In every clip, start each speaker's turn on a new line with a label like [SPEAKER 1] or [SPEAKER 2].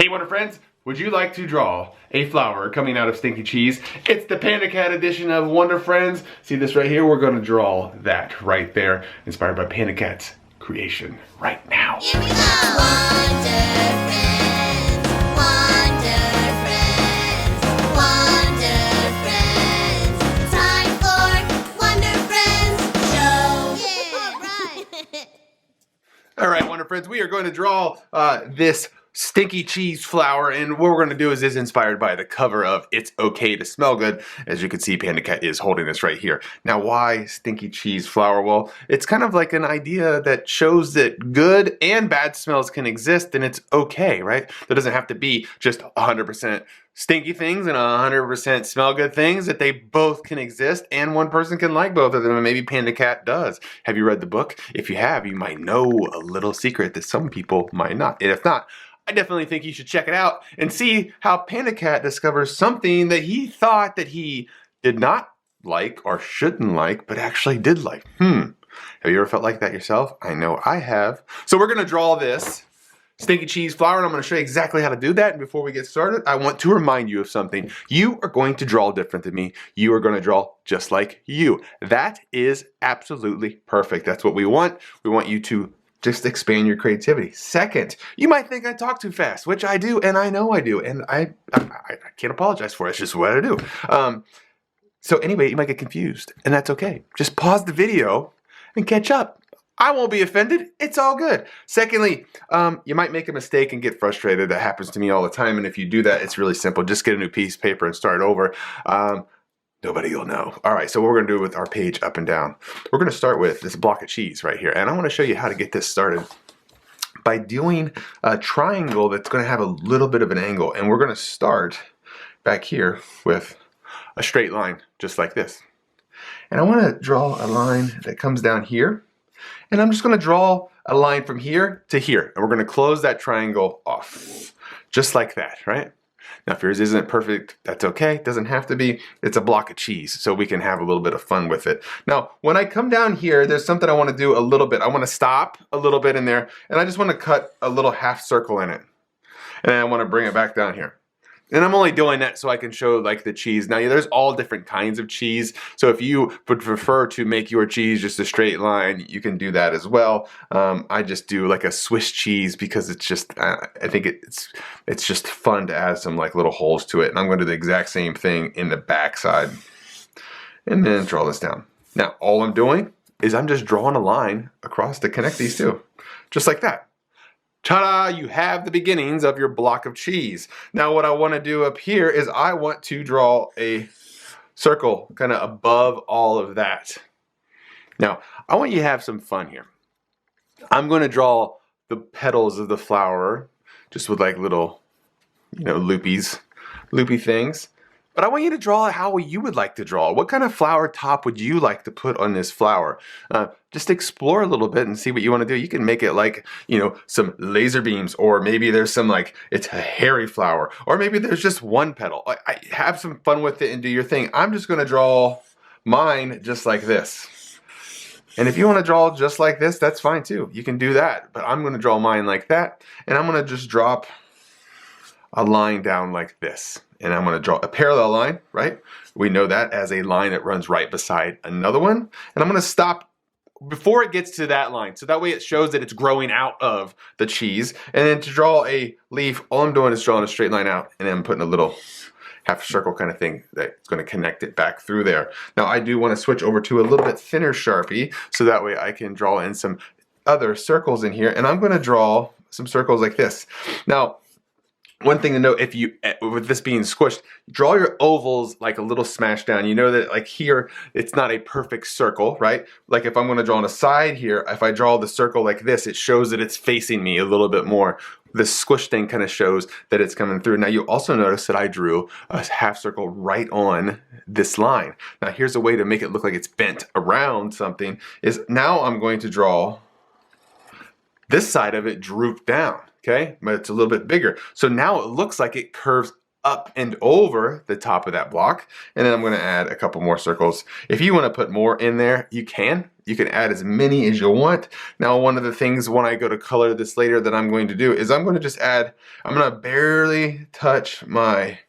[SPEAKER 1] Hey Wonder Friends, would you like to draw a flower coming out of Stinky Cheese? It's the PandaCat edition of Wonder Friends. See this right here? We're going to draw that right there, inspired by PandaCat's creation right now.
[SPEAKER 2] Here we go! Wonder Friends, Wonder Friends, Wonder Friends. It's time for Wonder Friends Show! Yeah!
[SPEAKER 1] All right, Wonder Friends, we are going to draw this Stinky Cheese flower, and what we're going to do is inspired by the cover of It's Okay to Smell Good. As you can see, PandaCat is holding this right here. Now, why Stinky Cheese flower? Well, it's kind of like an idea that shows that good and bad smells can exist, and it's okay, right? There doesn't have to be just 100% stinky things and 100% smell good things, that they both can exist, and one person can like both of them, and maybe PandaCat does. Have you read the book? If you have, you might know a little secret that some people might not. And if not, I definitely think you should check it out and see how PandaCat discovers something that he thought that he did not like or shouldn't like, but actually did like. Have you ever felt like that yourself? I know I have. So we're gonna draw this Stinky Cheese flower, and I'm gonna show you exactly how to do that. And before we get started, I want to remind you of something. You are going to draw different than me. You are gonna draw just like you. That is absolutely perfect. That's what we want. We want you to just expand your creativity. Second, you might think I talk too fast, which I do, and I know I do, and I can't apologize for it. It's just what I do. So anyway, you might get confused, and that's okay. Just pause the video and catch up. I won't be offended. It's all good. Secondly, you might make a mistake and get frustrated. That happens to me all the time, and if you do that, it's really simple. Just get a new piece of paper and start over. Nobody will know. All right, so what we're gonna do with our page up and down, we're gonna start with this block of cheese right here. And I wanna show you how to get this started by doing a triangle that's gonna have a little bit of an angle. And we're gonna start back here with a straight line, just like this. And I wanna draw a line that comes down here. And I'm just gonna draw a line from here to here. And we're gonna close that triangle off, just like that, right? Now, if yours isn't perfect, that's okay. It doesn't have to be. It's a block of cheese, so we can have a little bit of fun with it. Now, when I come down here, there's something I want to do a little bit. I want to stop a little bit in there, and I just want to cut a little half circle in it. And I want to bring it back down here. And I'm only doing that so I can show like the cheese. Now, there's all different kinds of cheese. So if you would prefer to make your cheese just a straight line, you can do that as well. I just do like a Swiss cheese because it's just, I think it's just fun to add some like little holes to it. And I'm going to do the exact same thing in the back side. And then draw this down. Now, all I'm doing is I'm just drawing a line across to connect these two. Just like that. Ta-da! You have the beginnings of your block of cheese. Now what I want to do up here is I want to draw a circle kind of above all of that. Now I want you to have some fun here. I'm going to draw the petals of the flower just with like little, loopy things. But I want you to draw it how you would like to draw. What kind of flower top would you like to put on this flower? Just explore a little bit and see what you want to do. You can make it like, some laser beams, or maybe there's some like, it's a hairy flower, or maybe there's just one petal. I have some fun with it and do your thing. I'm just going to draw mine just like this. And if you want to draw just like this, that's fine too. You can do that. But I'm going to draw mine like that. And I'm going to just drop a line down like this. And I'm going to draw a parallel line, right? We know that as a line that runs right beside another one. And I'm going to stop before it gets to that line. So that way it shows that it's growing out of the cheese. And then to draw a leaf, all I'm doing is drawing a straight line out. And then I'm putting a little half circle kind of thing that's going to connect it back through there. Now I do want to switch over to a little bit thinner Sharpie. So that way I can draw in some other circles in here. And I'm going to draw some circles like this. Now, one thing to note, with this being squished, draw your ovals like a little smash down. You know that like here, it's not a perfect circle, right? Like if I'm going to draw on a side here, if I draw the circle like this, it shows that it's facing me a little bit more. This squish thing kind of shows that it's coming through. Now you also notice that I drew a half circle right on this line. Now here's a way to make it look like it's bent around something, is now I'm going to draw this side of it droop down. Okay, but it's a little bit bigger. So now it looks like it curves up and over the top of that block. And then I'm going to add a couple more circles. If you want to put more in there, you can. You can add as many as you want. Now, one of the things when I go to color this later that I'm going to do is I'm going to just add, I'm going to barely touch my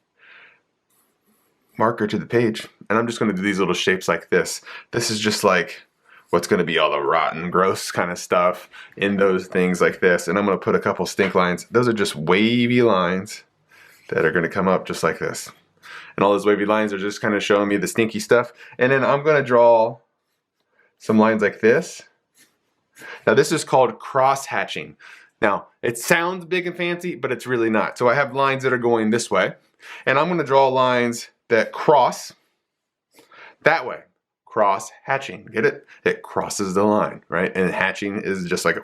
[SPEAKER 1] marker to the page, and I'm just going to do these little shapes like this. This is just like what's going to be all the rotten, gross kind of stuff in those things like this. And I'm going to put a couple stink lines. Those are just wavy lines that are going to come up just like this. And all those wavy lines are just kind of showing me the stinky stuff. And then I'm going to draw some lines like this. Now this is called cross hatching. Now it sounds big and fancy, but it's really not. So I have lines that are going this way, and I'm going to draw lines that cross that way. Cross hatching, get it? It crosses the line, right? And hatching is just like a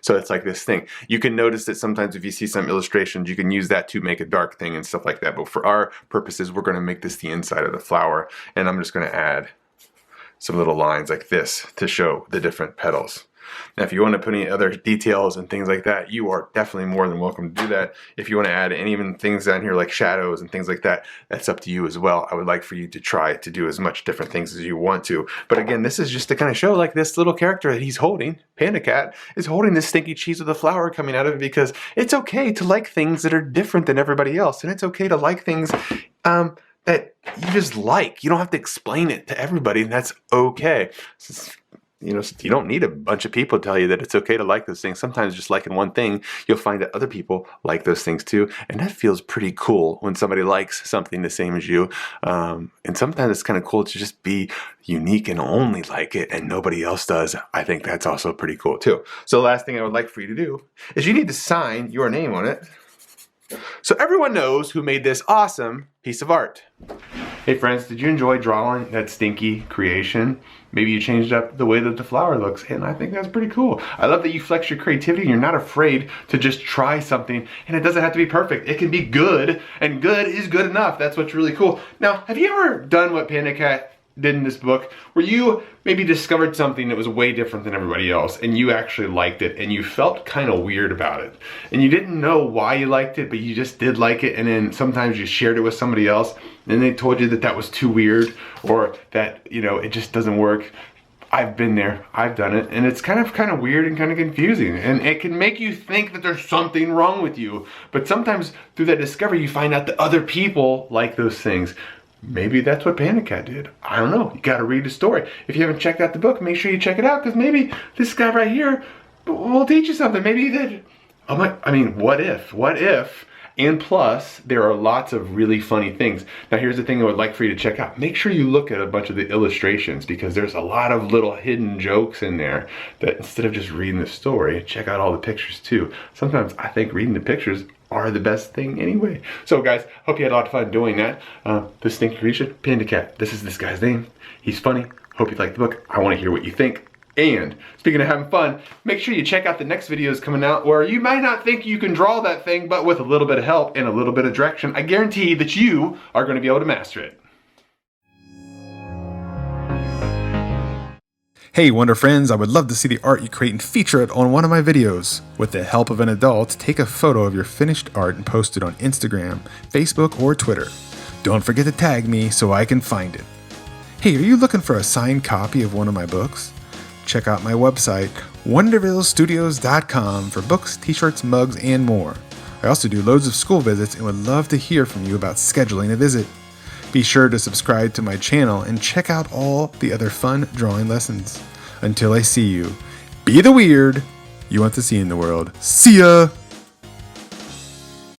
[SPEAKER 1] so it's like this thing. You can notice that sometimes if you see some illustrations, you can use that to make a dark thing and stuff like that. But for our purposes, we're going to make this the inside of the flower, and I'm just going to add some little lines like this to show the different petals. Now, if you want to put any other details and things like that, you are definitely more than welcome to do that. If you want to add any even things down here like shadows and things like that, that's up to you as well. I would like for you to try to do as much different things as you want to. But again, this is just to kind of show like this little character that he's holding, PandaCat, is holding this stinky cheese with a flower coming out of it, because it's okay to like things that are different than everybody else. And it's okay to like things that you just like. You don't have to explain it to everybody, and that's okay. You know, you don't need a bunch of people to tell you that it's okay to like those things. Sometimes just liking one thing, you'll find that other people like those things too. And that feels pretty cool when somebody likes something the same as you. And sometimes it's kind of cool to just be unique and only like it and nobody else does. I think that's also pretty cool too. So the last thing I would like for you to do is you need to sign your name on it, so everyone knows who made this awesome piece of art. Hey friends, did you enjoy drawing that stinky creation? Maybe you changed up the way that the flower looks, and I think that's pretty cool. I love that you flex your creativity and you're not afraid to just try something, and it doesn't have to be perfect. It can be good, and good is good enough. That's what's really cool. Now, have you ever done what PandaCat did in this book, where you maybe discovered something that was way different than everybody else, and you actually liked it, and you felt kind of weird about it, and you didn't know why you liked it, but you just did like it, and then sometimes you shared it with somebody else, and they told you that that was too weird, or that, you know, it just doesn't work? I've been there, I've done it, and it's kind of weird and kind of confusing, and it can make you think that there's something wrong with you, but sometimes through that discovery you find out that other people like those things. Maybe that's what PandaCat did. I don't know. You gotta read the story. If you haven't checked out the book, make sure you check it out, because maybe this guy right here will teach you something. Maybe that, I mean, what if? What if? And plus, there are lots of really funny things. Now here's the thing I would like for you to check out. Make sure you look at a bunch of the illustrations, because there's a lot of little hidden jokes in there that instead of just reading the story, check out all the pictures too. Sometimes I think reading the pictures are the best thing anyway. So guys, hope you had a lot of fun doing that. This stinky creation, PandaCat. This is this guy's name. He's funny. Hope you liked the book. I want to hear what you think. And speaking of having fun, make sure you check out the next videos coming out, where you might not think you can draw that thing, but with a little bit of help and a little bit of direction, I guarantee that you are going to be able to master it.
[SPEAKER 3] Hey Wonder Friends, I would love to see the art you create and feature it on one of my videos. With the help of an adult, take a photo of your finished art and post it on Instagram, Facebook, or Twitter. Don't forget to tag me so I can find it. Hey, are you looking for a signed copy of one of my books? Check out my website, wondervillestudios.com, for books, t-shirts, mugs, and more. I also do loads of school visits and would love to hear from you about scheduling a visit. Be sure to subscribe to my channel and check out all the other fun drawing lessons. Until I see you, be the weird you want to see in the world. See ya!